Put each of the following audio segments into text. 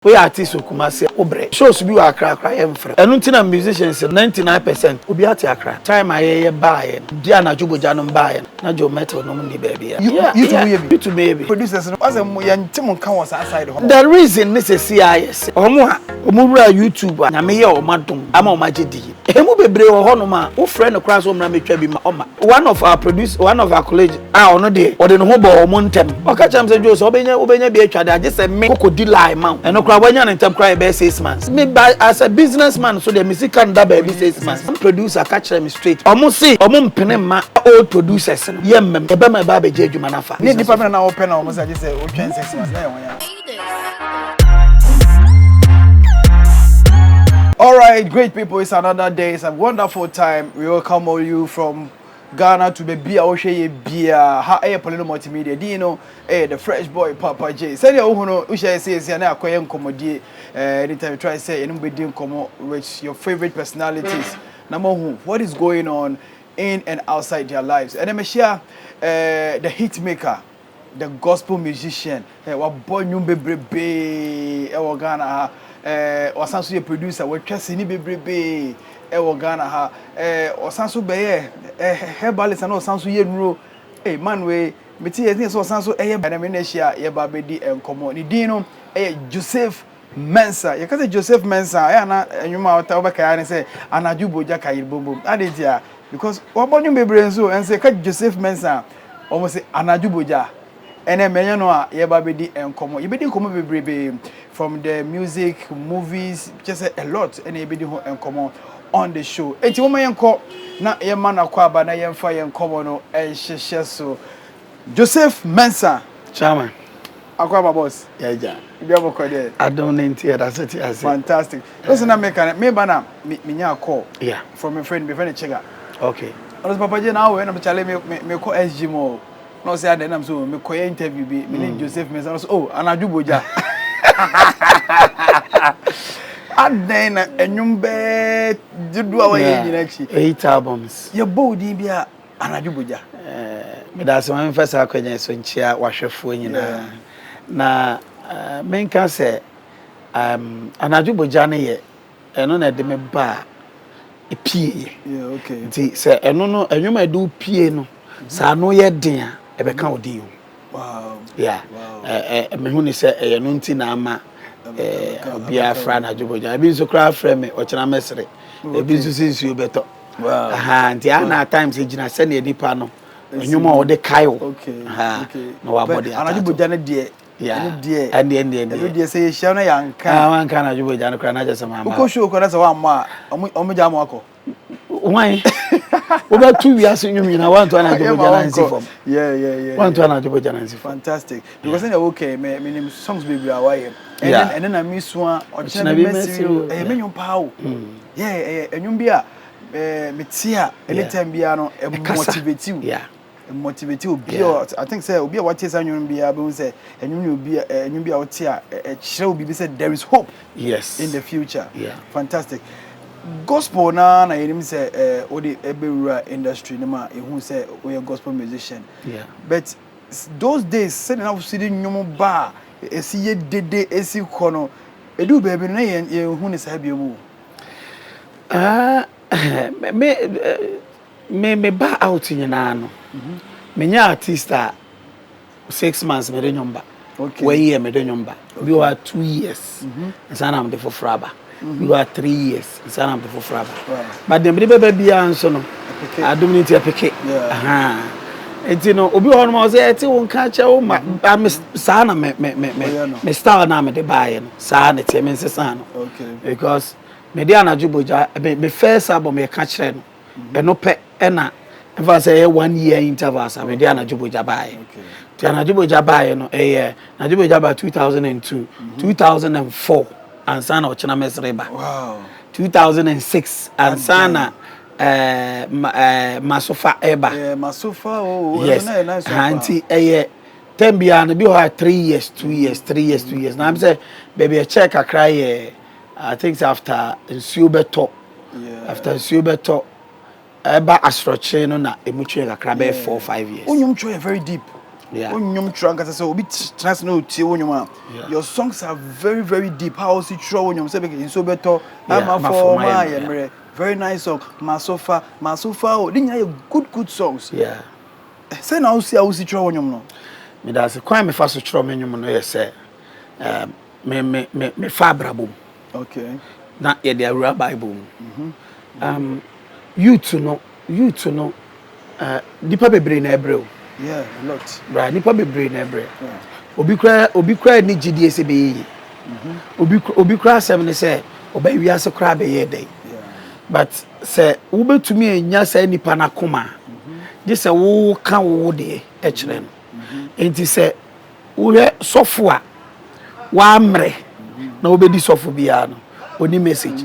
We artists Kumasi obre. Shows be Accra emfre. Enuntina musicians 99% obi ati Accra. Time aye buy. Dia na Jubo Janom buy. Na Jo metal no ni baby. You to baby. Producers no as yantim kan was outside home. The reason this is CIS. Omura YouTube na me ye omadom ama omagedi. Emu bebre wo ho no ma. Wo friend no class omra metwa bi ma oma. One of our colleagues ono de ode no ho bo omontem. Oka cham se Jo so obenya bi atwa de age se me kokodi lie ma. When you're in time cry about 6 months. Me as a businessman, so the music can da baby 6 months. Producer catch them straight. Almost see, pene ma old producers. Yeah, me be my baby Jeju manafa. Ni department na open almost I just say we 6 months. All right, great people. It's another day. It's a wonderful time. We welcome all you from Ghana to be Bia Oshe Bia ha Poleeno Multimedia. Do you know the fresh boy Papa J. Say you know Ushe says you na akoye nkomodie anytime you try say anybody nkomo with your favorite personalities. Number who what is going on in and outside their lives. And then share the hit maker, the gospel musician, wa boy nyumbe brebe e Ghana ha wasanso ye producer we twase ni bebrebe e Ghana ha wasanso be herbalist and osanso ye nuro man we meti ye so osanso na me na hia ye ba bedi enkomo ni din no Joseph Mensah ye ka say Joseph Mensah na enwuma wata obeka ya ne say anaju boja kayir bombom adetia because wabonyu bebre so en say ka Joseph Mensah almost say anaju boja ene menye no a ye ba bedi enkomo ye bedi enkomo bebrebe from the music movies just a lot and ye bedi ho enkomo on the show. Enti woman yenko na ye man akwa aba na yemfa yenkomo no enhyehyɛ so. Joseph Mensah Chairman. Akwa aba boss. Yeah, ja. Bi aboko there. I don't enter that city as Fantastic. Listen na me kan me ba na me nya call. Yeah. From a friend Chega. Okay. Ono Papa J na we na chale me call SG mo. No say ade na so me call interview bi me Joseph Mensah so oh anaju boja. Then enyumbe judu awa ye nyina chi 8 albums ye bodi bia anajuboja me da se man fasa akwanya so nchia wahwefo nyina na menka se anajuboja ne ye eno na de me ba epie okay nti se eno no enyuma de opie no sa no ye den a ebeka odin wow me hu ni se eno nti na ama Bia Frana Juboja. I've been so cry frame or China Mesre. A business you better. Wow. And the other times, I send a deep panel. And you more the Kyle. Okay. No, body. And I do Janet dear. Yeah, dear. And the end, dear say, Shana Young can Juboja, Cranaja, some man. Show Conas one more. Omijamako. Why? About 2 years in you mean I want to another yeah. Want to another fantastic. Because then okay, my name songs baby away. And then I miss one or Chinabi Messi, power. Yeah, and you be a Metia, anytime piano, motivate you. Yeah, motivate you. I think say, be what is on you be able to say, and you be out here. It shall be said there is hope. Yes, in the future. Yeah, fantastic. Gospel na him say odi ebewura industry na ma ehun say we a gospel musician. Yeah. But those days say na we see nyom ba esi ye dede esi kono edu baby na ye ehun say biemu. Me ba out nyina no. Me nya artist 6 months me de nyomba. Okay. 1 year me de nyomba. We were 2 years. Sana am de for fraba. We were 3 years. It's an ample for but the baby answer no. I don't need to pick it. And you know, Obi on was there to catch oh my sana me star na me de buy sana te me sesano. Okay. Because Mediana Juboja me first album me catch no. E no pe na if I say 1 year interval sa Mediana Juboja buy. Okay. Diana Juboja buy no na Juboja by 2002, 2004. And Sana Ochina Mesreba. Wow. 2006 and Sana Masofa Eba. Yeah, Masofa. Oh, yes. Nice. Auntie, 10 beyond be 3 years, 2 years, 3 years, 2 years. Now I'm saying, baby, a check I cry. I think after Subeto. Yeah. After Subeto, Eba Astrocheno na emuche I cry 4 or 5 years. Oh, you very deep. Yeah. Onyum trunk as I obi trans no tie onyum. Your songs are very very deep. How also throw onyum say be so better. I'm for my very nice song. Masofa. Oh, you good songs. Yeah. Say now see how throw onyum no. Me that's quite me fast throw me onyum no say. Me fa brabo. Okay. Na ye the Arua Bible. Youth no nipa bebre na ebreo. Yeah, a lot. Right, nipa bebre na ebreo. Obi kra ni gidie se be yi. Obi kra asem ne se oba wiase kra be ye dey. But se wo betumi enya sa nipa na koma. Je se wo ka wo de e kire no. Enti se wo hwe sofo a wa amre na obedi sofo bia no oni message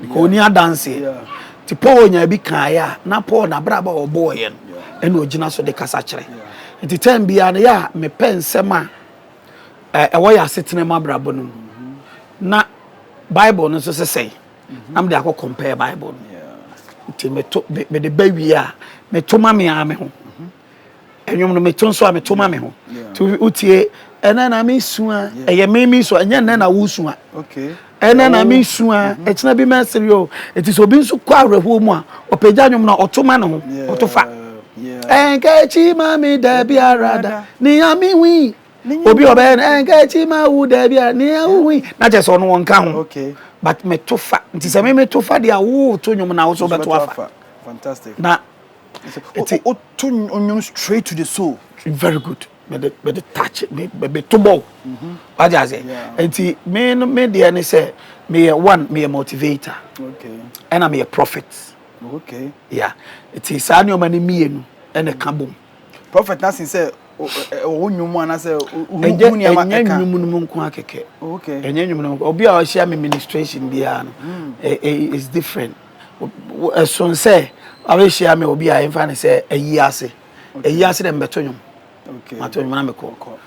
because oni adanse ti Paul nya bi kan ya na Paul na braba oboye no ene ogina so de kasa kire nti time bia na ya me pensema wo ya setene ma brabo no na Bible no so say am de akọ compare Bible nti me de bawi a me to ma me ame ho enwom no me to nso a me to ma me ho to utie ena na me sua eye me so enya na wo sua okay ena na me sua e kina bi mesere o eti so bi nso kwa ahweho mu a opagya nwom na otoma ne ho otofa enka chi ma me da bi arada ni ami wi obi oba enka chi ma wu da bi ni wi na je so no wonka ho okay but me tofa nti se me tofa dia wo to nwom na wo so beto afa fantastic na it to onyum straight to the soul very good me touch me to bow what I say enti me there ni say me a motivator okay and I'm a prophet okay yeah it is any omani mienu ene kabom prophet na say onyum ana say uhuni ama nyum no nko akeke okay enye nyum no obi a share me ministration bia no is different so say I share me obi a emfa say ayi ase dem beto nyum okay mato nyum na me ko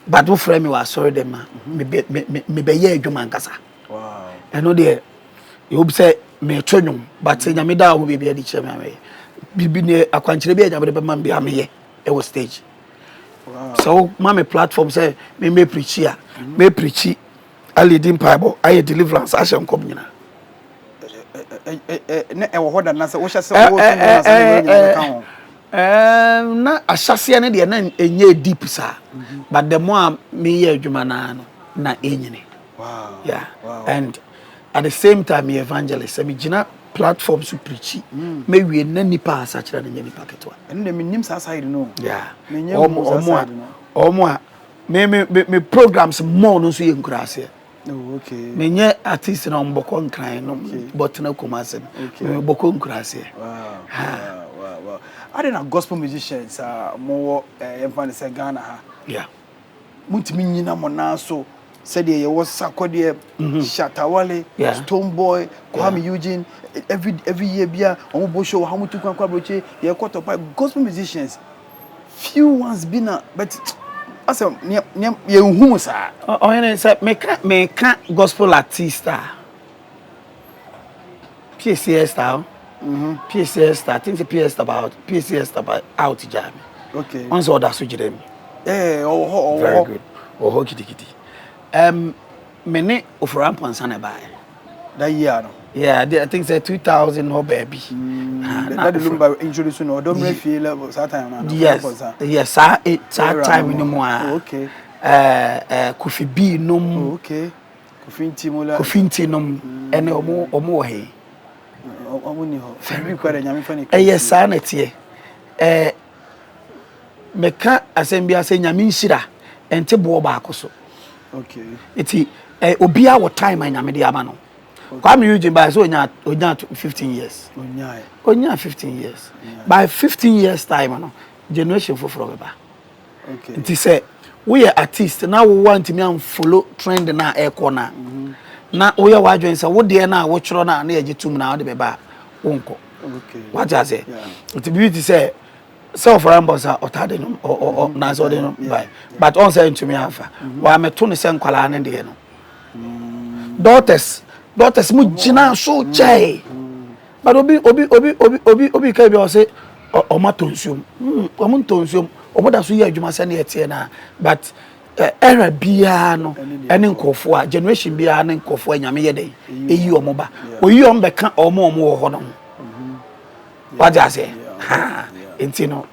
but wo frame me was sorry dem me be ye adwuma nkasa wow eno de you say me twonyum but say nyame da wo be bia di kire me bibi ne akwankire bi anyame be man bia me ye e wo stage wow so mama platform say me preach here me preach a leading bible I deliverance action kom nyina na e wo hoda na say wo hye say wo na say nyina ka ho na asase ne de na enye deep sa but the more me ye adwuma na no na enyine wow yeah wow. And at the same time me evangelist me gina platform to preach me we na nipa asakira na nipa ketwa and dem nim sa side no yeah me nyem omo me programs more no so ye nkurase oh okay me nye artist na mboko nkran no but na komase me mboko nkurase wow I don't know gospel musicians more emfa say Ghana ha yeah mutimi nyina mo na so said ye was Sakode Shatawale Stone Boy Kwame Eugene every year bia omo show how mutu kwa broche ye quarter by gospel musicians few ones been but asa ye hu sa o ene say me ka gospel artist PCS style PCS style I think the PCS about out jam okay once order so jidem very good oh kiti me ne ofran ponsa na buy that year no yeah I think say 2000 no baby that the lumba introduce no don't feel that time na yes that time no more okay Kofi B no okay Kofi Nti no ene omo he omuni ho very kware nyame fa ne yes sanete meka asembia se nyame nhira ente bo ba akoso okay iti obia wo time anyame de aba no Kwame Eugene by so onya 15 years onya 15 years by 15 years time no generation for ba okay iti say we are artist now we want me am follow trend na e corner na we are wadwen say wo de na wo chiro na yagitum na wo de be ba wonko okay what I say iti beauty say self rambosa otade no or na so de no by but on say to me afa wa me to ne se nkwala ne de no daughters mu gina so chai but obi ka bi o say Oma tonsum omo tonsum omo da so ye adwuma se na yete na but era bia no ene nkofo a generation bia ne nkofo anyame ye den eyi omo ba oyi omo be ka omo wo ho no what do I say ha enti no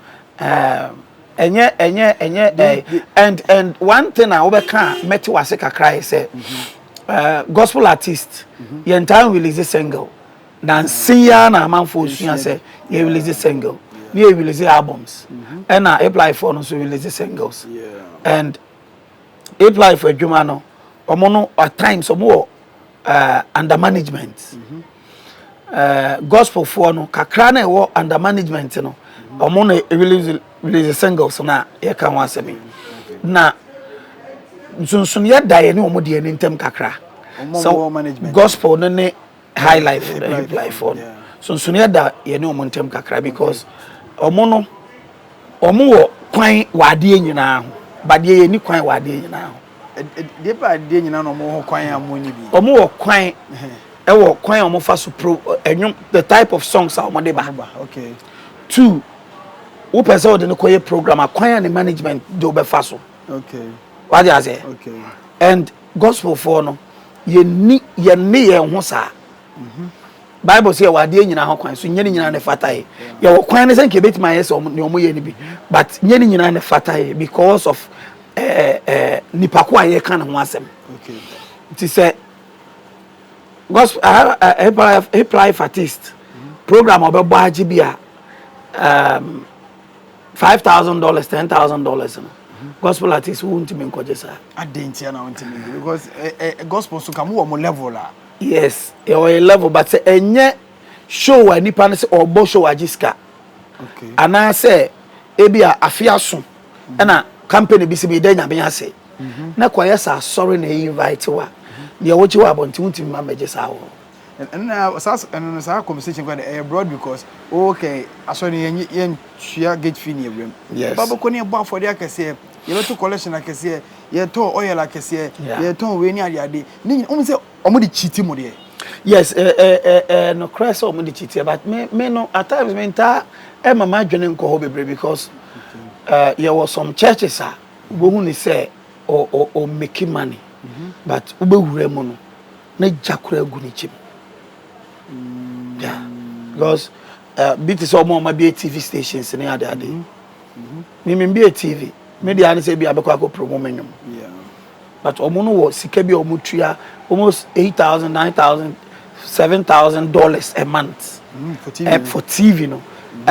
and one thing I over can met was kakra say gospel artist your entire release a single dan siya na amanfo sua say you release a single you release albums and I apply for no so release singles and apply for adwuma no omo no at times omo under management gospel for no kakra na e under management no omo no release singles na ye kan wa semi na sunsun ye da ye ne omo de ne ntem kakra so gospel no ne high life on sunsun ye da ye ne omo ntem kakra because omo no omo wo kwan wade nyina ho bade ye ni kwan wade nyina ho de ba de nyina no omo ho kwan amoni bi omo wo kwan e wo kwan omo fa so pro enwom the type of songs omo de ba okay two who person de no koye program akwan and management do be fa so okay what you say okay and gospel for no ye ho sa Bible say wade nyina ho kwan so nyene nyina ne fatai ye wo kwan ne senke betima yes ne omo ye ni bi but nyene nyina ne fatai because of nipako aye kan ho asem okay it say gospel hip life artist program obebo agi bia $5,000 $10,000 no gospel artist won't be encouraged adentia na won't be because gospel so come wo level la yes your level but say enye show ani pan say obo show agiska okay ana say ebia afia so na company bi se bi da nyame ase na kwaya sa sorry na invite wa de wochi wa abonti won't be mamaje sa wo and sa conversation going abroad because okay asori yen tua gate fee ni ebrem yes baba ko ni e bo for dia kase ye beto collection akase ye to oil akase ye to we ni ade ni o say omo di cheat mo de yes no crash omo di cheat but me no at times me nta mama dwene nko ho bebre because there was some churches wo hu ni say o make money but ube wure mo no na jakura agu ni chim yeah because bit is almost be TV stations in ade me be a TV media say be abekwa ko promo menum yeah but omo no wo sika bi omo tua almost $8,000 $9,000 $7,000 a month for TV no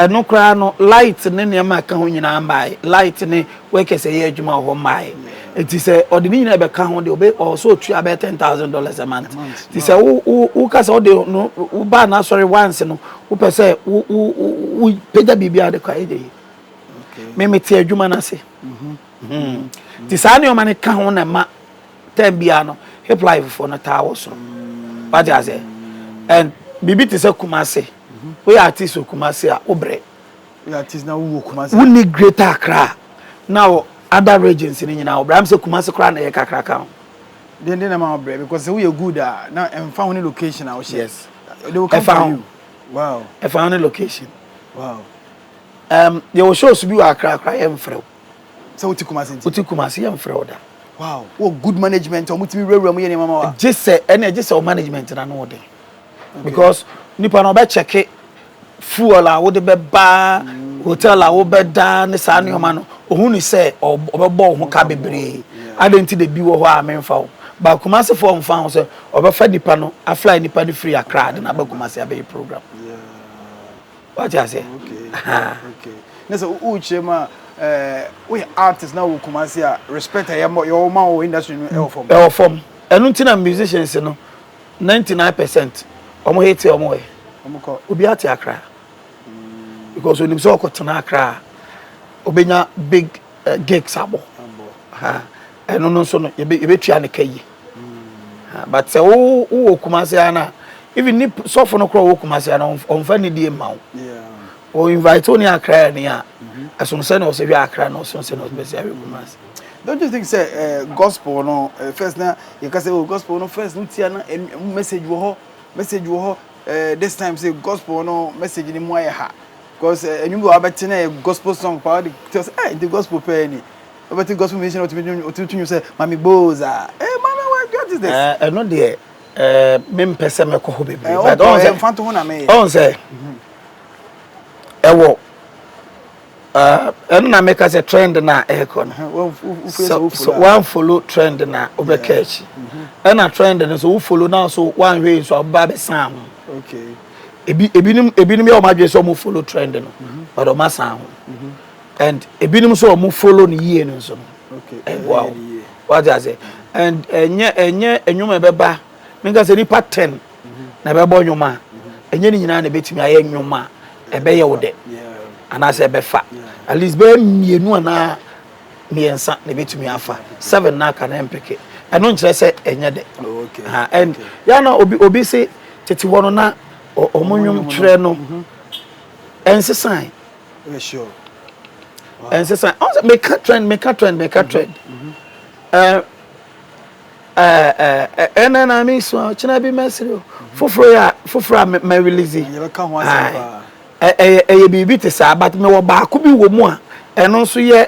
no kra no light ne ne ma ka ho nyina mai light ne we ke say adwuma ho mai it is ordinary na be ka ho de obe also tua be $10,000 a month it is who ka say de no who ba na sorry once no who per say who peda bibia de kwa ide me meti adwuma na se ti sa ne o ma ne ka ho na ma tembia no hip life for na tawo so what you say and bibi ti say Kumase we artist Kumase a obre we artist na wo Kumase we need greater Accra now other regions in nyina obre am say Kumase kra na ye kakra ka then na ma obre because we are good now and found location I share yes they will come for you wow I found a location wow there was shows be Accra em frɛ so uti Kumase em frɛ da wow oh good management o mutimi rewura mu ye ne mama wa just say management na no dey because nipa no be check fuel a wo de be ba hotel a wo be da ne sa ne ma no ohun ni say obebo ho ka bebre adenti de bi wo ho a menfa wo ba Kumase for mfa ho say obefa nipa no afly nipa ni free Accra de na ba Kumase abe program yeah what you say okay nessa u chema we artists now Kumase a respect your man industry no e form enu ntina musicians no 99% omo hate omo ko obi ati Accra because when him so okotena Accra obenya big gigs abo enu no so no ye betua ne kai but say wo Kumase ana even ni so for no kro wo Kumase ana on fa ni die ma yeah o invite oni Accra ni a aso no say no say Accra no so say no be say Kumase. Don't you think say gospel no first na you can say gospel no first no tia na message wo ho this time say gospel no message ni mo aye ha because you go about a gospel song party just the gospel penny about the gospel mission to you say Mami Boza what is this no there me pese me ko ho bebre but don't say fan to na me on say ewo na make us a trend na ekon so one follow trend na obekachi na trend na so follow now so one way so ba be sam okay ebinim ya omadwe so mo follow trend no but o masan and ebinim so mo follow ni yie no so okay wow what I say and enye enwuma beba menga se nipa 10 na beba onwuma enye ni nyina na betimi aye enwuma ebe ye wo de ana se befa at least be mienu ana miensa na betimi afa 7 na aka na mpeke eno nkire se enye de okay and ya na obi se tete wono na omunwum kire no ensesan sure ensesan on make trend na mi so china bi mesiro foforo me release you can ho asempa bibi te sa but me wo ba ko bi wo mu a eno so ye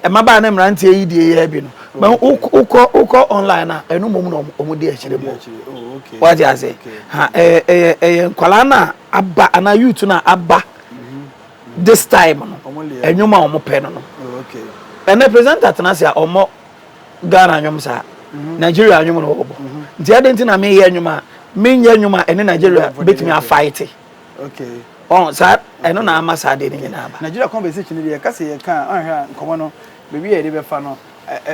maba na mrante yi die ye bi no ma uko online na eno mom no omudi a chire mo okay what you say ha nkwala na abba ana youth na abba this time no enwuma omo pe no okay and represent atnasia omo Ghana anyum sa Nigeria anyum no obo nti adenti na me ye anyuma me nya anyuma ene Nigeria betimi a fight okay on sa eno na ama sa de ni na ba Nigeria conversation dey ka say ye kan anhwa nkomo no bebi ye dey be fa no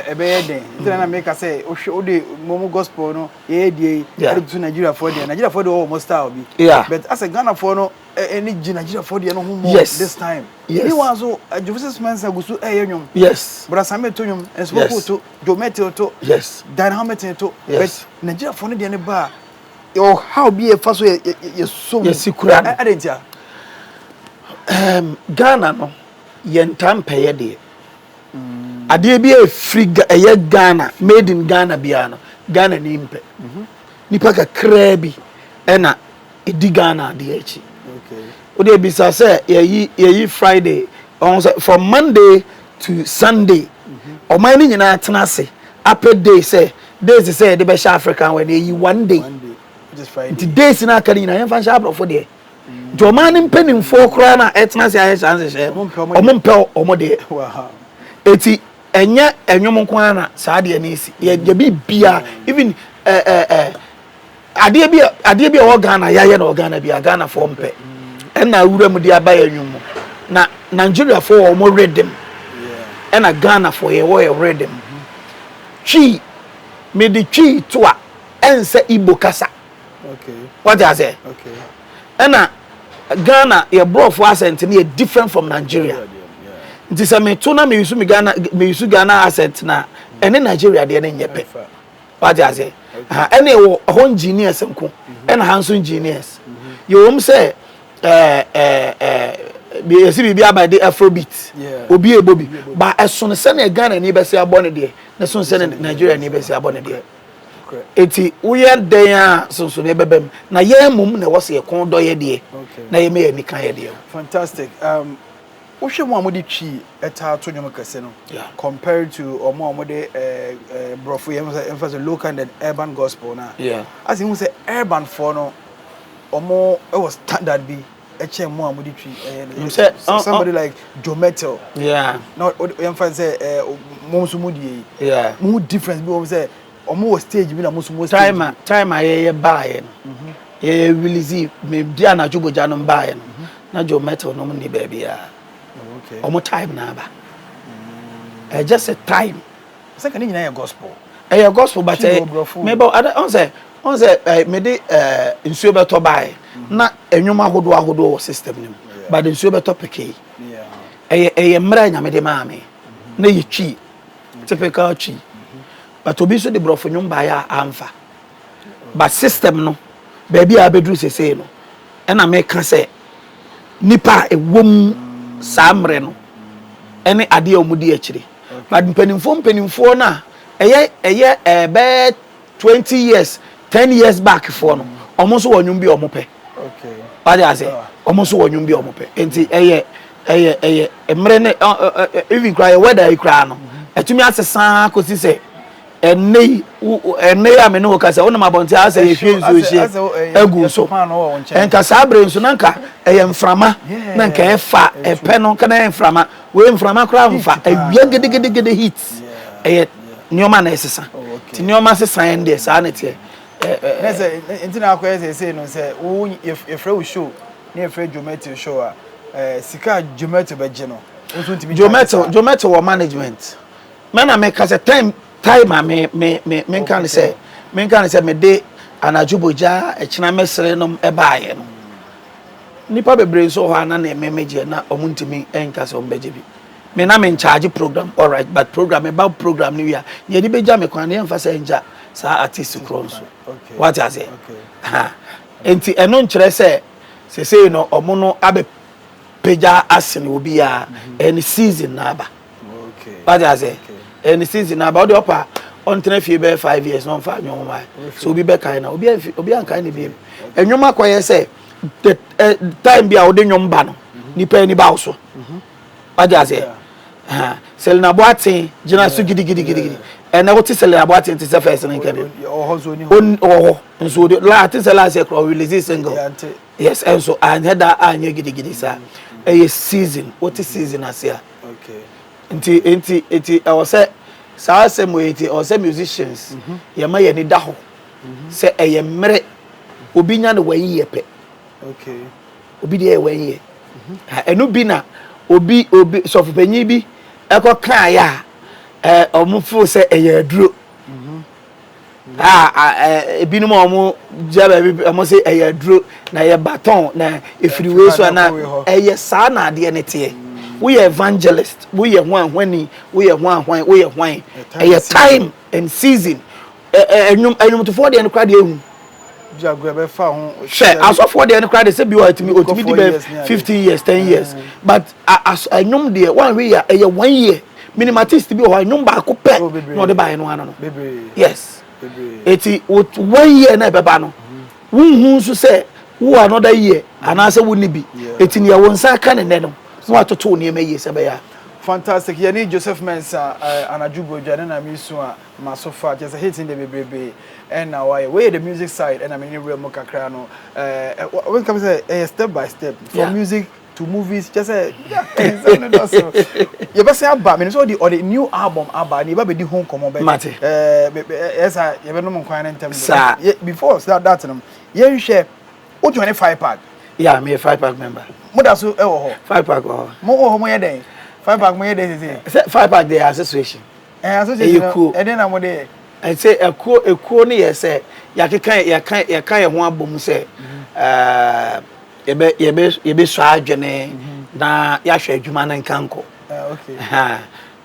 ebe ye den nti na make say o dey momo gospel no ye dey to Nigeria for dey almost style bi but as a Ghana for no any Nigeria for dey no more this time ni wazo Joseph Mensah gusu nyom yes brasame to nyom enso to domete to yes dynamic to but Nigeria for no dey ne ba o how be e fa so ye so yesikura adentia Ghana no yentam peye de ade bi e free eye Ghana made in Ghana bia no Ghana ni mpe nipa kakra bi ena edi Ghana de echi okay o de bi sa say ye Friday on from Monday to Sunday o man ni nyina tenase apple day say days say de be sha African when ye one day just Friday the days na akari na yen fan sha abro for there Jomani mpenimfo kura na etnase aye chance she omompe omode wow eti enye enwom nkwa na saade na isi ye bi bia even ade bi o Ghana ya na Ghana bia Ghana for mpe na awuram di aba enwom na Nigeria for omo rhythm na Ghana for ye wo rhythm chi me di chi to a ense Igbo kasa okay what I say okay na Ghana your broth accent is different from Nigeria. Nti se me to na me use Ghana accent na ene Nigeria de na nyepe. What you say? Ene wo engineers nko. Ene hanso engineers. You say be esi bi about the Afrobeat. Obi ebobi. Ba eson se na Ghana ni be se abone de. Na son se na Nigeria ni be se abone de. Eti uye den a sonso ne bebem na ye mum na wo se ye kon do ye de na ye me ye nikan ye de fantastic wo hwe mo amodi twi eta to nyom kase no compared to omo de brofo ye emphasize local and urban gospel na as you say urban for no omo it was standard bi eche mo amodi twi somebody like Jometel not emphasize mo so mudi mo difference bi wo say omo stage bi na mo time aye baaye no ye release me dia na juboja no baaye no na Jometel no ni ba bia okay omo time na ba just a time say kan nyina ye gospel but maybe on say me de nsuo beto baaye na enwuma ahodo system nim but nsuo beto peke mra nya me de maame na ye twi typical twi but obi so de brofo nyum ba ya amfa but system no baby a bedru sese no na me ka say nipa ewom samre no ene ade omudi akire but mpanimfo na be 20 years 10 years back for no omo so wonyum bi omo pe okay what I say almost one you be on mope. Enti emre ne even cry weather cry no. Etumi asesa ko si se ene ame no ka se wona mabonti asa ye hwe nso hye egu so. Enka sabre nso nanka mframa nanka efa epe no kana mframa we mframa kra mfa awia gede hits. Nioma na esesa. Ti nioma sesa ende sa na tie. Nese entina akwa say no say wo efre wo show na efre Jometo show a sika Jometo beje no. Jometo wo management. Man make as a time me can say me de anajuboja e china mesre no e baaye no. Nipa bebre so ho ana na ememeje na omuntimi enka so mbeje bi. Me na me charge program, all right, but program about program new year. Ye di beja me kwan ye mfa say nja sa artist cross. Okay. What I say? Okay. Ha. Enti eno nkyere say no omo no abe peja asen obi a any season na aba. Okay. What I say? Any season na aba the upper on 5 years no fa nyo ma. So obi be kan na obi an kan ni bi. Enwoma kwaye say the time bia ode nyom ba no. Nipa ni ba so. What I say? Selena Boatin, Jina su gidi. And I want to Selena Boatin to the first and can and so the last year release single. Yes, and so I had that and gidi sir. A season. What is season as here? Okay. Inti I was say same way or say musicians. Yama ye ni daho. Say a mere obinya no way yepe. Okay. Obi dey way ye. Enu bi na obi so fanyi bi eko kan ya omufo se eye aduro ebinum omo jaba bi omo se eye aduro na ye baton na efiriwe so na eye sa na ade ne te we evangelist we ye hwanhwani we ye hwan eye time and season enum to for de ne kwade ehu jagwe be fa ho share as of for the crowd say be otimi di 15 years 10 years but as anyum de one way ya 1 year minimatist be ho anyum ba ko pe no de ba no ano no yes eti 1 year na be ba no wunhu so say wo another year ana say wo ni bi eti ne wo nsa ka ne no wo atoto ne ma ye se be ya fantastic. Yani Joseph Mensah anajubo jana na misu a masofa just hitting the baby and now where the music side and I mean real mo kakra no when come say step by step from music to movies just say you best say about me so the new album about ni ba be di home come be yes you be no mo kwan ntem before that no you share what 25 pack yeah me a 5 pack member mo da so e wo ho 5 pack ho mo mo ye den 5 pack mo ye dey say 5 pack dey association association e dey na mo dey I say ekuo ne ye say ya kan ye ho abom say ye be so adwene na ya hwe adwuma na nkanko okay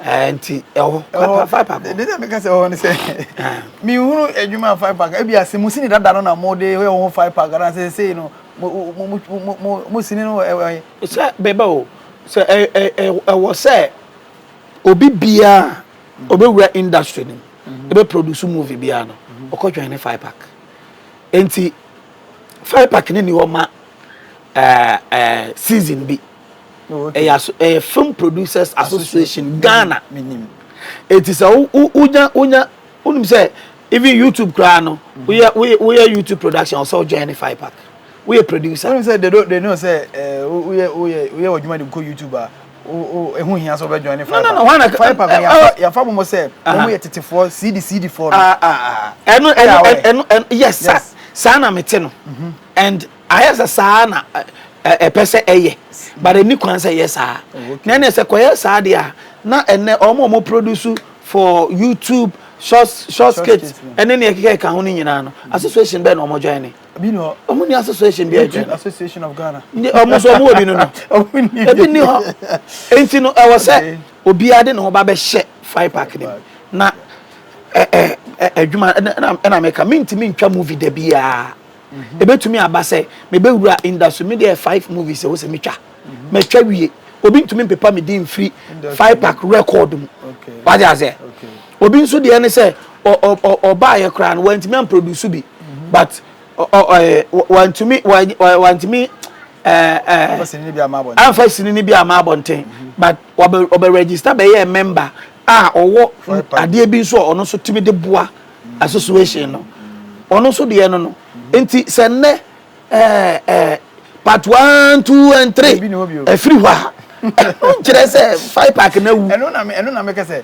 anti 5 pack dey dey make say oh ne say mi hunu adwuma 5 pack e bia se musini dada no na mo dey we ho 5 pack na say no musini no say beba o say was say obi bia obi wura industry ni ebe produce movie bia no okọ join 5 pack enti 5 pack ni wo ma season bi film producers association Ghana minim enti say unya unim say even YouTube kra no we YouTube production also join 5 pack we a producer unim say they know say we wadwuma di ko YouTuber ehun hia so be join 5 pack no 5 pack ya fa mo say mo ye tetefo CD4 eno yes sir sana mete no and I as a sana a person eye but any kwan say yes sir na na say koye sa dia na ene omo produce for YouTube short skits and then e ka ho ni nyina no association be na omo join ni bi no omo ni association be join association of Ghana omo so omo obi no ebi ni ho enti no I was say obi ade no ba be hye 5 pack ni na adwuma na make minti ntwa movie da bia ebetumi aba say me be wura industry me dey 5 movies wo se me twa me twa wie obi ntumi pepa me din free 5 pack record mu what I say obi nso de ne say oba ye kra no wantimi am produce bi but want to me amfa sini bi amabonten but obe register be ye member owo ade bi so ono so timi de boa association no ono so de no enti se ne part 1 2 and 3 free wa kire se 5 pack na wu eno na me kase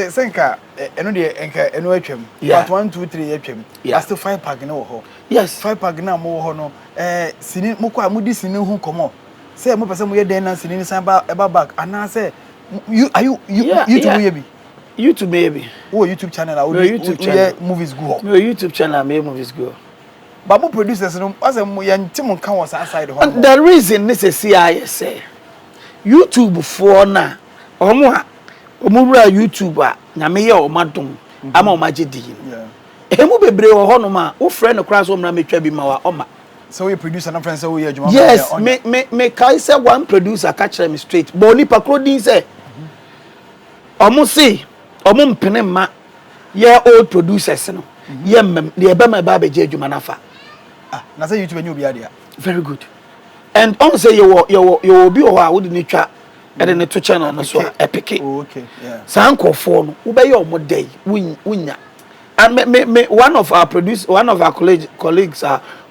senka eno de enka eno atwam part 1 2 3 atwam still 5 pack na wo ho yes 5 pack na mo ho no sini mo kwa mo di sini hu komo say mo pese mo ye den na sini san ba back ana say YouTube ye bi YouTube maybe YouTube channel YouTube movies go no YouTube channel me movies go but mo producers no as mo ye ntim kan was aside ho the reason this is say YouTube for na omura YouTube a nyame ye omadom ama omagedi emu bebre wo ho no ma wo frɛ no kra so omra metwa bi ma wa oma so we producer na friend say we adwuma yes me kai say one producer catch them straight but ni pakro din say omo see omo mpene ma ye old producers no ye mem de eba ma ba beje adwuma na fa na say YouTube enye obi ade very good and on say you obi o ha wo de ni twa e de ne to channel no so epic okay yeah sankofo no wo be ye omo dey wunya and me one of our colleagues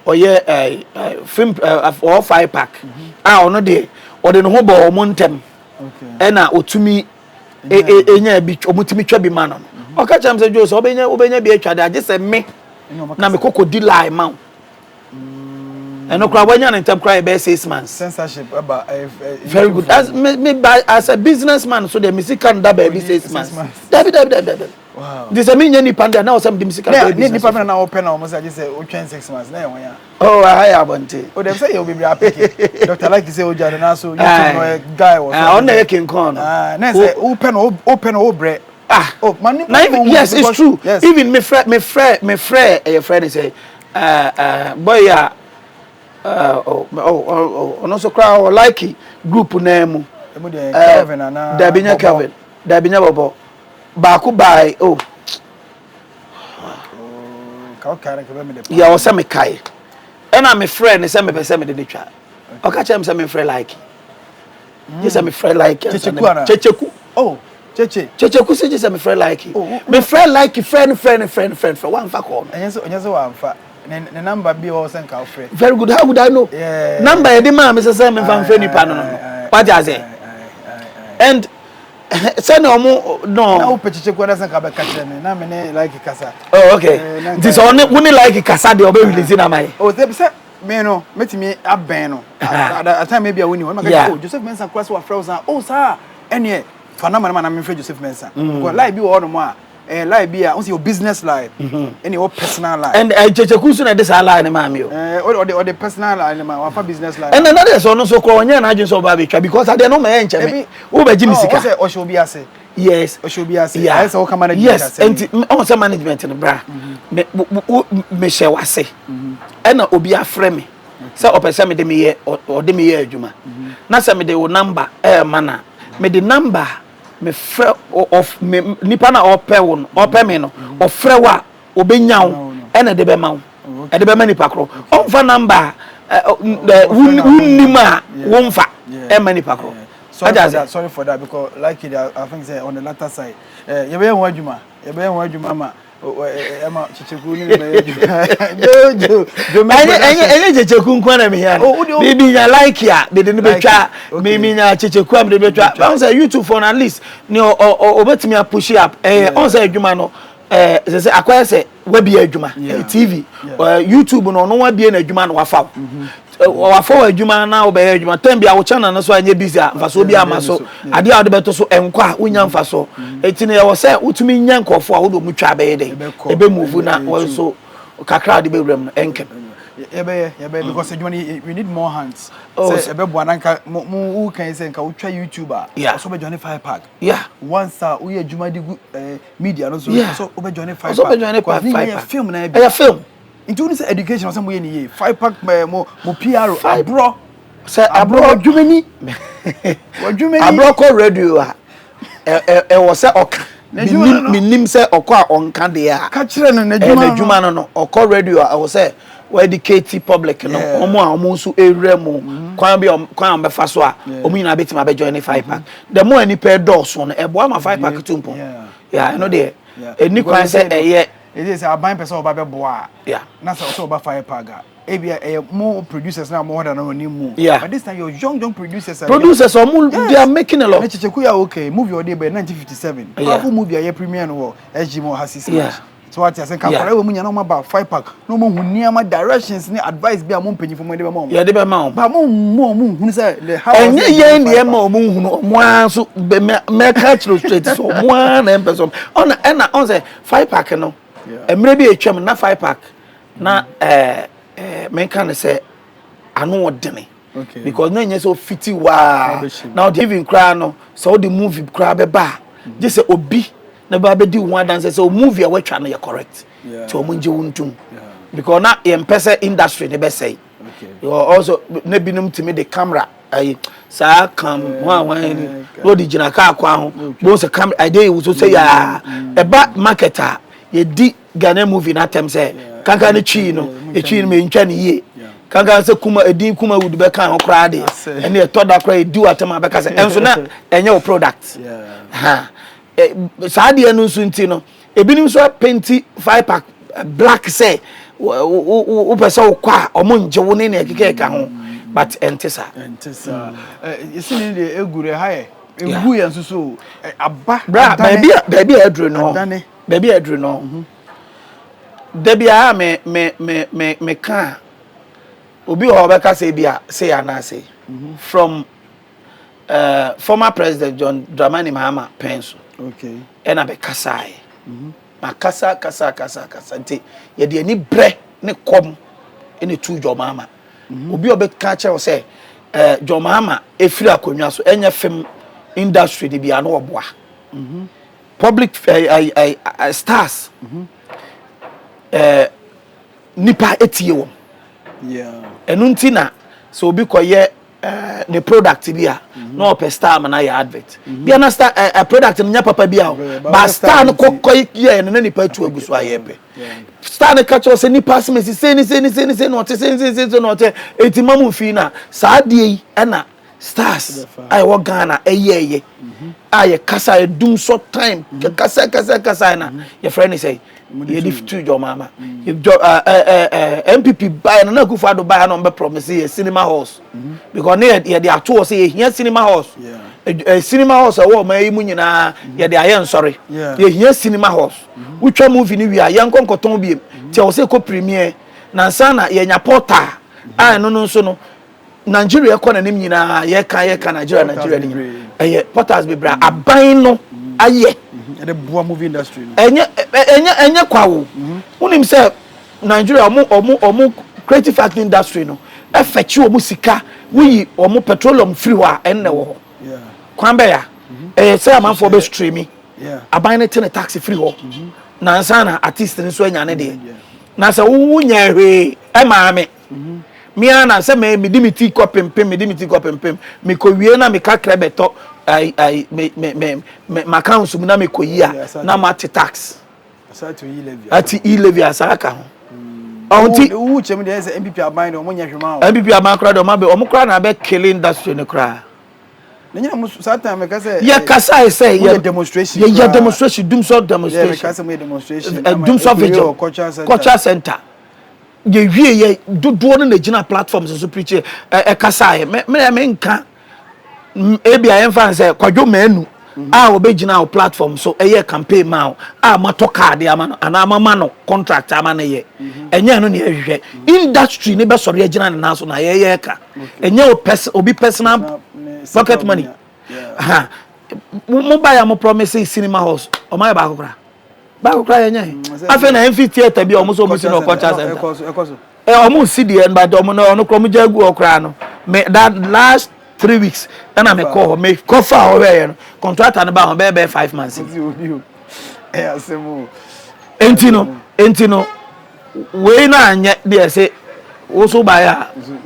or film or 5 pack ono de o de no ho bo omo ntem okay na otumi enya bi omutimi twa bi ma no o ka cham se jo so obenya bi atwa de age se me na me kokodi lie ma eno kra wanya na ntem kra be 6 months censorship about very good as me as a businessman so the music can da be 6 months dabi wow this a me ni panda na o sam the music can be ni panda na open na o mo say say o twen 6 months na e won ya oh I abonte o dem say you be apeke Dr. Likee say o jare na so you know guy was on na king corn na say open o bre oh man yes it's true yes. Even me friend a friend say boy ya no so crowd Likee group name Kevin and Dabinya Bobo Baku by yeah, was me kai. And I'm a friend, and me say me the try. O catch him say me friend Likee. Yes, I'm a friend Likee. Checheku. Oh, Checheku say just me friend Likee. Me friend Likee friend for one fa call. And yes one fa. The number be all send ka friend. Very good. How would I know? Yeah. Number e dey man me say me fan friend ni pa no. What you say? And say no mo no. Na wo Checheku na send ka be catch me. Na me ne Likee kasa. Oh okay. This only we Likee kasa dey obe release na mai. Oh, they say me no, metimi aben no. At time maybe I win one. Oh, Joseph Mensah cross wa frozen. Oh sir, ene fana man na me friend Joseph Mensah. Because life be wo no mo a life be a your business life and your personal life. And Checheku so na this line ma me o. Or the personal life ma wa business life. And another so no so ko onya na adwun so ba be twa because I dey no ma enche me. Wo ba gi mi sika. O say o show bi ase. Yes. O show bi ase. I say o ka management yes. And on say management no bra. Me share wase. And na obi afre me. Say o pese me de me ye o de me ye adwuma. Na say me de wo number mana. Me de number me frɛ of me nipa na ɔpɛ wo ɔpɛ me no ɔfrɛ wa obenya wo ɛna de be ma wo ɛde be ma nipa kro ɔmfa number wunima wonfa ɛma nipa kro sorry for that because like it I think say on the latter side you be won adwuma ma Emma Checheku ni Jojo enye Checheku nkwa na me here bibi nya Likee a de ne betwa me nya Checheku am de betwa on say YouTube for at least ni obetimi a push up on say adwuma no say akwai say we bi adwuma TV YouTube no wa bi na adwuma no wafa wafa adwuma na obey adwuma tem bia wo channel no so anya busy mfaso bi ama so ade a de beto so enkwa wonya mfaso etine ye wo say utumi nya nkofo a wo do mutwa be dey ebe move na wo so kakra de be wram no enkem because we need more hands say ebe bo ananka mu kan say nka utwa YouTuber so be join 5 pack once we adwuma di media no so obe join 5 pack so be join 5 pack film na e film into this education some way ni 5 pack mo PR abro say abro dwumani abro ko radio a wo say oka minim say okọ a onka de a ka kire no na dwuma no okọ radio a wo say educate public no omo so ewre mu kwan be fa so a omo nyina betima be join 5 pack the more any pair doors no e boa ma 5 pack tumpo yeah no there eni kwan say eye it is a buying person oba be boa yeah na so oba 5 pack ebia more producers now more than only more but this time your young producers or they are making a lot Kyekyeku ya okay movie or day by 1957 powerful movie ya premiere no SG has so what I say can for we no about 5 pack no mo hunia directions ni advice be am mpanyi for mo de be ma yeah de be ma ba mo hunu say the how enye ye ne ma mo hunu mo anso me catch no straight so mo na person on say 5 pack no emre bi etwam na 5 pack na men can say I know what dene because no nya so fiti wa now even cry no so the movie cry be ba just say obi na ba be di one dance say movie a watch na you correct to omunje wuntum because na em pese industry ne be say you also na binum timi the camera ai sa cam one no di gina ka akwa ho bo say camera I dey so say ya e ba marketer ye di Ghana movie na tem say kanka ne chi no e chi no me ntwa ne ye kanka say Kumawood be kan ho kra de ene e toda kra e di watema be ka say enso na enye o product ha saade anu nso nti no ebinim so painti 5 pack black say o pese o kwa omo nje wo ne ekeke ka ho but entisa you see the egure hae egu ya nso so aba baby adru no debi a me ka obi ho be ka say bia say ana say from former president John Dramani Mahama Penso okay ena be kasai makasa kasa nti ye de ani bre ne kom ene tu John Mahama obi obe ka che o say John Mahama efiri akonwa so enya film industry de bia no oboa public stars nipa etie wo enu ntina so obi koye the product bia no op star man na advert bia na star product nya papa bia ba star no kokoye ye ne nipa tu aguso ayepe star ne catch us nipa smesi say no te no te etimamu fi na saa de yi na stars ai wo Ghana eyeye aye kasa edum so time kasa na your friend say you live to your mama if MPP buy na go for do buy na be promise a cinema house because near they are to say here cinema house cinema house wo ma yi mu nyina ye de aye sorry ye here cinema house which movie ni wi a ye nkonkoton biem ti o say ko premiere na nsa na ye nya portal no so no Nigeria ko na nim nyina ye ka Nigeria ni portals be bra aban no aye the boa movie industry enye kwawo unim say Nigeria omo creative acting industry no e fechi omo sika wi omo petroleum free wa enne wo kwan be ya say amanfo be streaming aban ne ten taxi free ho na nsa na artist ni so anya ne de na say wo nya hwe e maame me ana say me dimiti ko pempem me ko wie na me kakra beto I me accounts na me ko yia na ma tax ati levy asaka ho onti wu chem dey say MPP aban no mo nya hwema MPP aban kra do ma be omo kra na be killing industry ne kra nenya mo satan me ka say ya kasa say ya demonstration ya demonstration doom so demonstration ya ka say mo demonstration doom so vigil culture center ye wie ye dodo no na gina platforms so preach kasa me nka ebia emfa say kwadwo manu a obegina o platform so eye campaign ma a mato card ama ana ama no contract ama na ye enye no na ehwe industry ne be sori agina na so na ye ka enye obi personal pocket money ha mo buy am promise cinema house o ma ba akokra yenye afa na MV theater bi o mo so mo si no culture center o mo si die but o mo no kro mo jagu okra no me that last 3 weeks and I me call for our contract and about 5 months. Entino, we na nye they say also by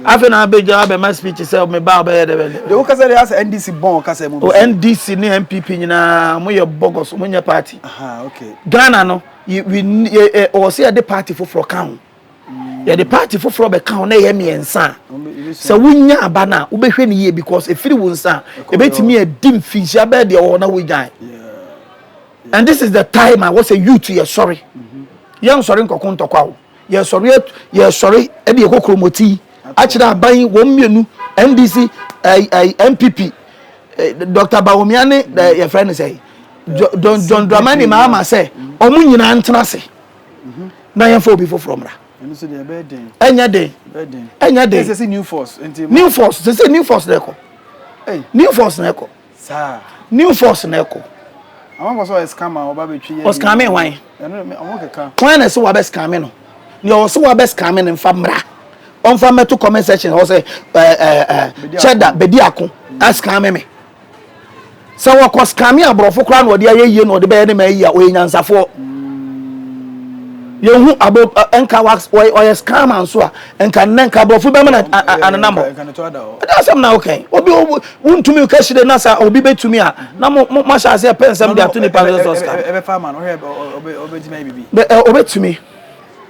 after na be job my speech self me ba be the work say as NDC bon ka say mo NDC ni MPP nyina mo ye bogos mo nye party okay Ghana no we or say the party for kan ye the party for be kan na ye miensa se wunya aba na wo behwe ne ye because efiri wo nsa e betimi edim finhia be de wo na wo gyan and this is the time I was a youth you sorry young sorry nkokon tokwa wo ye sorry e de kokromoti akira aban wo mienu NDC MPP Dr. Bawomiane your friend say John Dramani Mama say omu nyina ntena se na ye fo bi fo from ra so dey bedin enya dey they say new force they say new force na eko new force na eko sir new force na eko amon so scammer oba betwi o scammer wan amon keka wan na so wa be scammer no ne o so wa be scammer no mfa mra on fa meto comment section o say cheddar bedi ako scammer me so wa ko scammer abrofo kra na odi ayeye no odi be ne ma yi a o nyansafo yehu abo enka wax oy scam anso a enka nenka abrofo be mana ananamo that's am na okay obi wuntumi ka shide na sa obi betumi a na mo sha se pensam dia to ni panel so scam e be farmer no obi mai bibi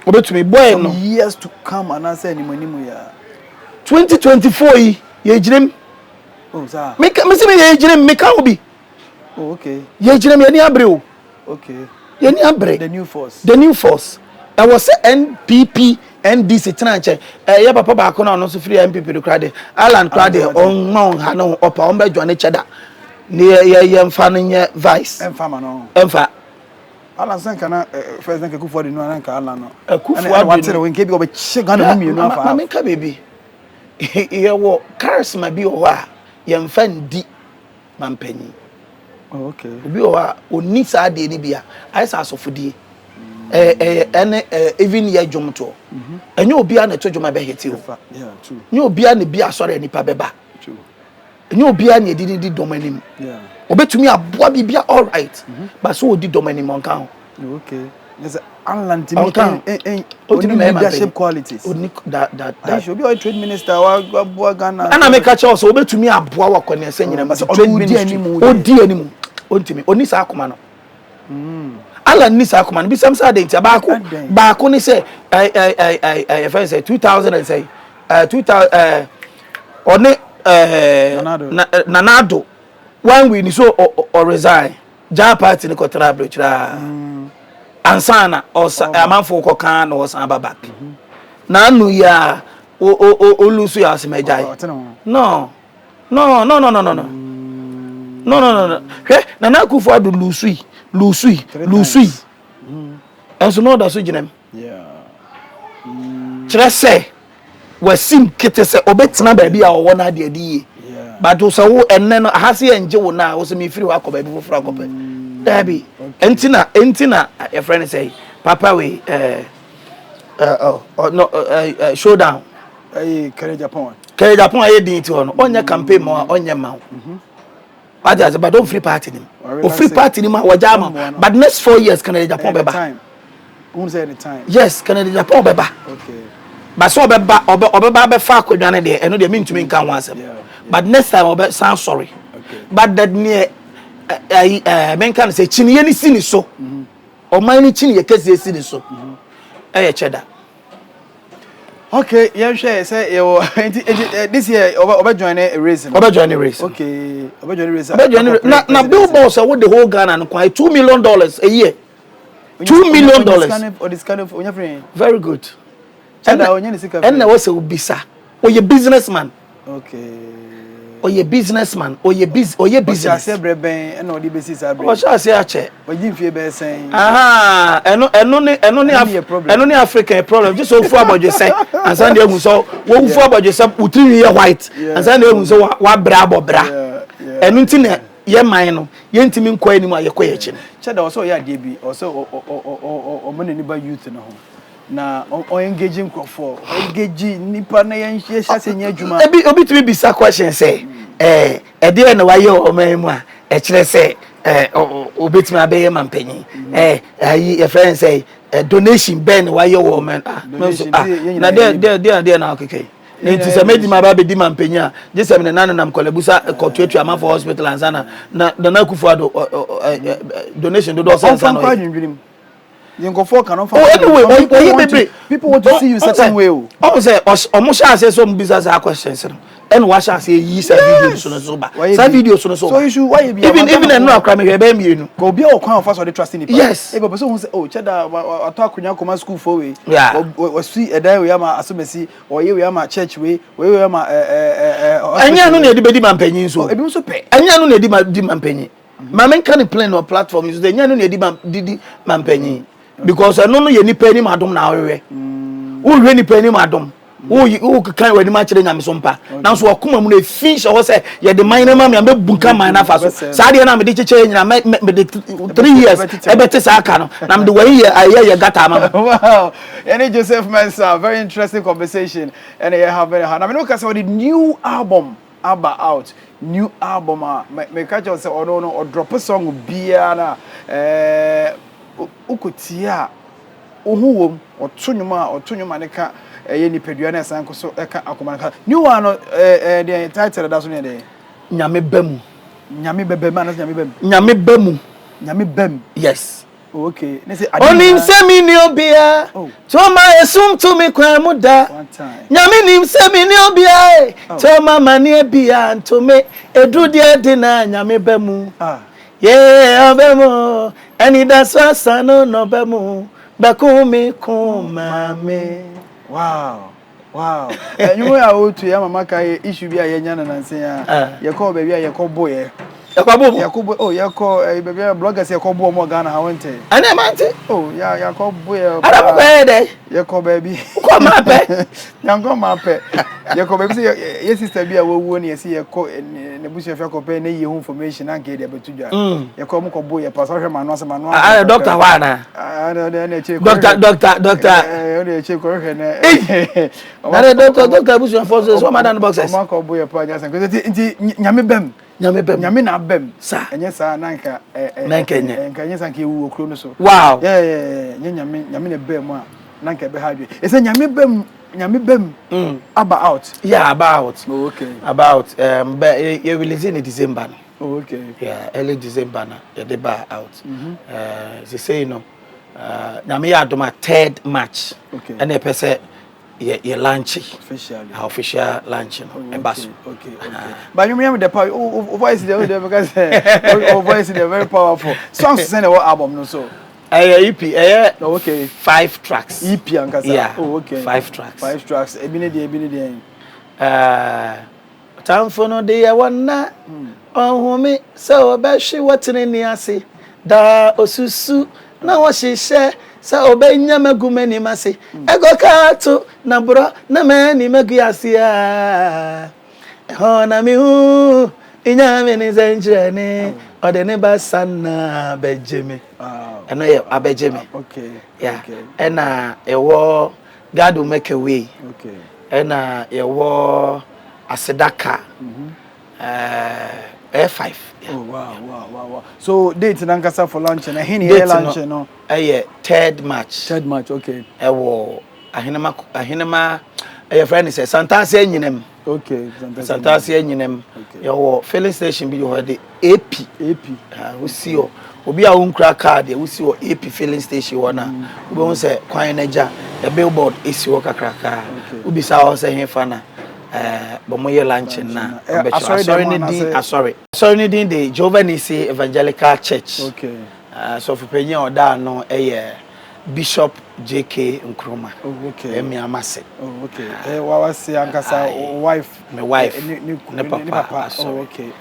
obetumi boy no years to come and answer animu ya 2024 ye jirem oh sir me se me ye jirem me ka obi oh okay ye jirem ye ni abre o okay ye ni abre the new force I was NPP NDC tranche ye papa ba ko na no so free MPP do krade Alan krade on non ha no opa on be joane cheda ne ye mfa no nye vice emfa ma no emfa Alan san kana first then Kufu de no na ka Alan no Kufu ade we nke bi obe che Ghana mu mienu afa ma ka bebi ye wo charisma bi o ha ye mfa ndi mampanyi okay obi o ha oni sa de ni bia ai sa asofodie even ye jomto enye obi a na to joma be heti o yeah true nye obi a na bi asore nipa beba true enye obi a na edidi domanim yeah obetumi aboa bibia all right but so odi domanim on kan okay there's Alan Timothy leadership qualities oni that I should be a trade minister wa aboa Ghana ana make catch us obetumi aboa wa kone senya na trade ministry odi animu ontimi oni sa akoma no Alan ni sa akoma no bi sam sa de ntia ba ko ni say I find say 2000 and say 2000 oni Nanado when we ni so or resign ja party ni ko travel chira ansana or amanfo ko kan no san back na anu ya o lusu ya semejai no he na na kufu adu lusui enso no da so ginem yeah kire se wasim kete se obetina ba bia wo na de adi but so wo enne no ahase enje wo na wo se me firi wa ko ba bi foforo akope dabi entina your friend say papa we showdown Kere Japan aye din ti ono onye campaign mo onye ma but don't free party nim o free party nim wajama but next 4 years Canada Japan beba who say any time yes Canada Japan beba okay but so obeba be fa akwadwane de eno de mintumi nka ho asem but next time obe sound sorry okay but that near men can say chiniye ni sini so o man ni chiniye kesi sini so cheddar okay yeah share say this year oba join a race okay oba join a race na billboards are with the whole Ghana and quite $2 million a year $2 million or this kind of on your friend very good and na was a bisa or your businessman okay or your businessman or your business say breben and all the basis are o sha say ache o jin fie be saying eno ni African problem just so fu aboje say and say dey ehun so wo fu aboje say utiri ye white and say dey ehun so wa bra bobra eno nti na ye man no ye ntimi nkwa ani mu ayekoye chi cheda also ya de bi also o money ba youth no ho na o engaging for engage nipa na yan hie hase nya adwuma obi to be bisa question say e dey na waye o man mu a e kire say obetimi abeye mampanyi ayi your friend say donation ben waye o man na dey na okeke nti se medima ba be di mampanyi a je se me na nam kolebusa kotuatu ama for hospital ansana na kufu ado donation do sense na You go for cannot. Oh, anyway, people want to see you certain way. Oh, say, almost I say some business questions. And watch us say yi sa video so ba. Sa video so. So you should why you be even and no crime be me go be o kwan for the trusting people. Yes. E person say oh cheda ato akunya koma school for we. Yeah. We see e dan we am asomesi or ye we am church we am anya no na edi bedi mampanyin so. E bi so pe. Anya no na edi mampanyin. Ma men kan plan on platform so anya no na edi mampanyin because no ye ni pani madom na awewe. Wo hwe ni pani madom. Who can ready match the Yamisompa. Now, so come on, fish or say, yeah, the minor mammy, I'm a bunker miner fast. Sadia, I'm a change, I met 3 years. I better say, I'm the way I hear you got a wow. Any Joseph Mensah, very interesting conversation. And I have very hard. I mean, look at the new album. Abba out, new album. Me catch us or no, or drop a song of Biana, Ukutia, Uhuum, or Tunyuma, Neka. Any peduana sanko so eka akomana new one the title that's on there nyame bem nyame bem yes okay they say onim se mi ni obia to ma esum to me kwan mu da nyame nim se mi ni obia to ma mane bia to me edu de na nyame bem yeah obemu any that's sano no bemu bakumi kumame. Wow. You know how to ya mama kai issue bia yenya na nanse ya. Ye call baby ya call boy. Yakubu oh yako baby bloggers ya call boy mo Ghana ha wente. Ana mante. Oh ya call boy. Ara boy dey. Ya call baby. Ko ma pe. Ya go ma pe. Ya call baby say your sister bia wo na ye say ya call ne busu fe call pe na ye information na nke dey betudwa. Ya call mo call boy ya pass hwe manu asema no. Doctor wana. Na che Doctor. Na che ko hwe na. Na doctor busu forces so madam boxes. Ma call boy pa nya san ko nti nyame bem. Nyame na bem sa enye sa nanka enka enye san ke wu okro no so wow nyame na bem a nanka be hadwe e say nyame bem about oh, okay about you release in December okay yeah early December na you dey ba out they say you know nyame ya do my third match okay and e pese ye lunch official lunch okay but you remember the power voice there because voice is very powerful songs send the album no so EP okay 5 tracks EP ankasa yeah okay 5 tracks ebine dey time for no dey wanna ohumi so obehwe wotene ni ase da osusu na wo hihye sa obenya magumani mase ego kato na bro na mani magiasia ho na mi hu inyame ni zenjene odene basana bejeme eno ye abejeme okay yeah ena ewo God will make a way okay ena ewo asedaka F5 yeah. Oh wow. So date nankasa for lunch and here lunch no. Third match okay. Ewo ahinema your friend is Santase nyinem. Okay, Santase nyinem. Your filling station be your the AP. We see you. Obi a unkra card we see your AP filling station wana. We won say kwan naja the billboard is your kakraka. We be sa say hefana. But my lunch na sorry the Jehovah Nisi Evangelical Church okay so for penye oda no Bishop JK Nkrumah okay me amase okay wa say ankasa wife my wife ne papa okay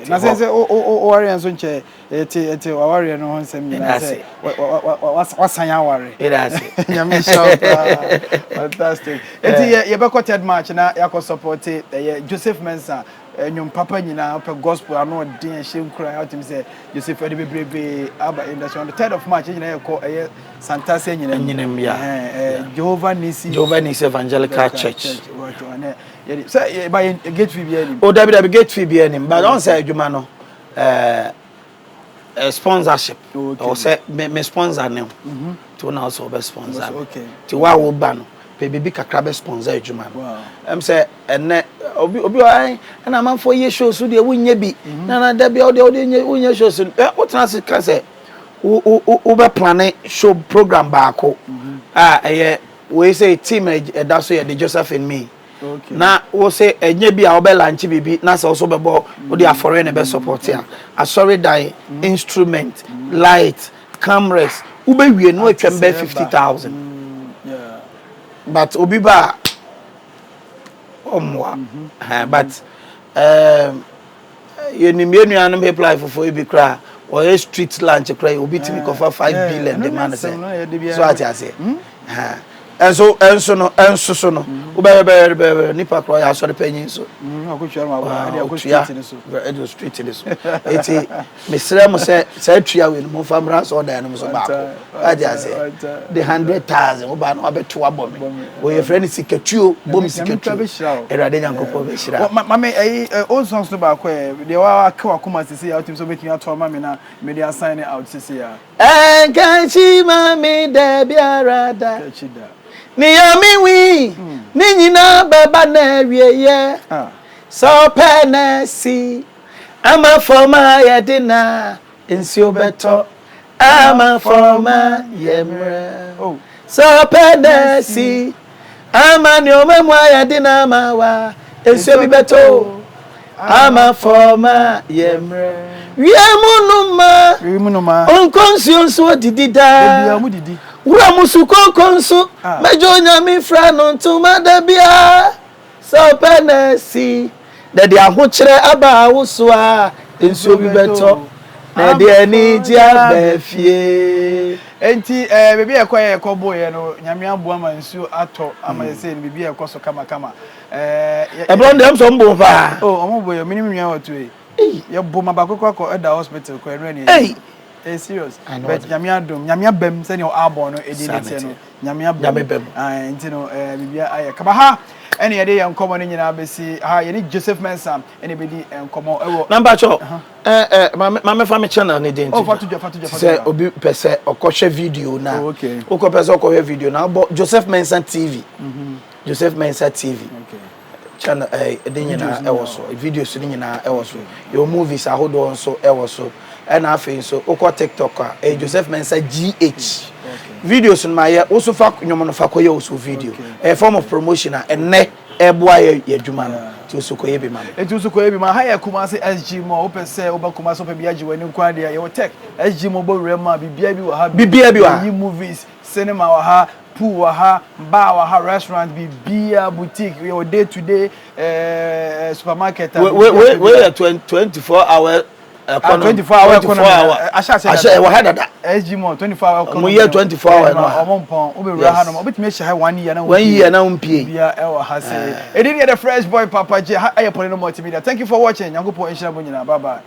na say o worry anso nche ete wa worry no ho nsem nyina say wasanya worry it has nyame shop fantastic ete ye be quartet match na yakọ support Joseph Mensah nyom papa nyina pe gospel ano den hye nkura how to say Joseph Edebebrebe aba in the 3rd of March nyina yakọ Santase nyinem ya Jehovah Nisi Evangelical Church so by gate fee be any oh David gate fee be any but don't say adwuma no sponsorship or say me sponsor now to now also be sponsor okay ti wa wo ba no baby kakra be sponsor adwuma no say enne obi ai na manfo ye show so de wonye bi na da bia ode nye wonye show so what na se ka say ube planning show program baako we say team that's so the Joseph and me Okay. na we say enye bi a obe lunch bibi na so be bo we dey foreign be support ya sorry die instrument light cameras ube wie no atwem be 50,000 Yeah. but obi ba omwa but you ni me nuanom people life for e bi kra or a street lunch cry obi timi cover 5 billion the man say so ati ase enso no ube nipa kro ya sori penyin so akotwa ma dia go street ni so edo street ni so eti mesra mo say tria we no famra so da no so ba ko ati ase the 100,000 oba no abeto abom we your friend sikatuo bom sikatuo erade nyankopɔ be hira mame all songs no ba ko de wa ka kuma sisi ya otim so betimi ato mame na me dey assign out sisi ya enkanchi mame da biarada chida ni yami wi ni nyina baba na wieye so penesi ama forma yedina ensio beto ama forma yemre so penesi ama ni omemu yedina mawa ensio beto ama forma yemre wiamunuma onkonsionso didida bia mu didi wura musuko konso mejo nyami fra no ntuma da bia so penesi de ahokyere aba woso a ensuo bi beto na de ani ji abafie enti bebi ekoboye no nyame aboa ma nsuo ato ama yese ni bebi ekoso kama ebron dem so mbo fa omoboye minim nwa watu ye bo ma bakokọ eda hospital ko enu ani serious but nyamia bem se ni abo no edinete no nyamia bem enti no bibia aye kaba ha ene ye de ye nkomo ni nyina besi ha ye ni Joseph Mensah ene be di nkomo ewo number cho mama family channel ni den fatu se obi pese okohwe video na okọ pese okohwe video na Joseph Mensah TV Joseph Mensah TV channel de nyina ewo so videos ni nyina ewo so your movies ahodo so ewo so and afi so okọ TikTok Joseph Mensah GH videos in my also fa nyomo no fa koye also video a form of promotion and ne eboa ye adwuma no ti so koye bi ma eti so koye bi ma ha ya kuma se SG mo opese oba kuma so pa bi agi wani kwa de ye tech SG mo bo rema bibia bi wa ha bibia bi wa movies cinema wa ha pool wa ha bar wa ha restaurant bibia boutique your day to day supermarket we 24-hour 24-hour economy asha wa hada da SG mo 24-hour economy mo ye 24-hour no omompon obewura ha no obetime hye 1 year na 1 year na umpie bia e wa ha say edini the fresh boy Papa J aye Poleeno Multimedia. Thank you for watching. Yangopo enhyira bo nyina. Bye bye.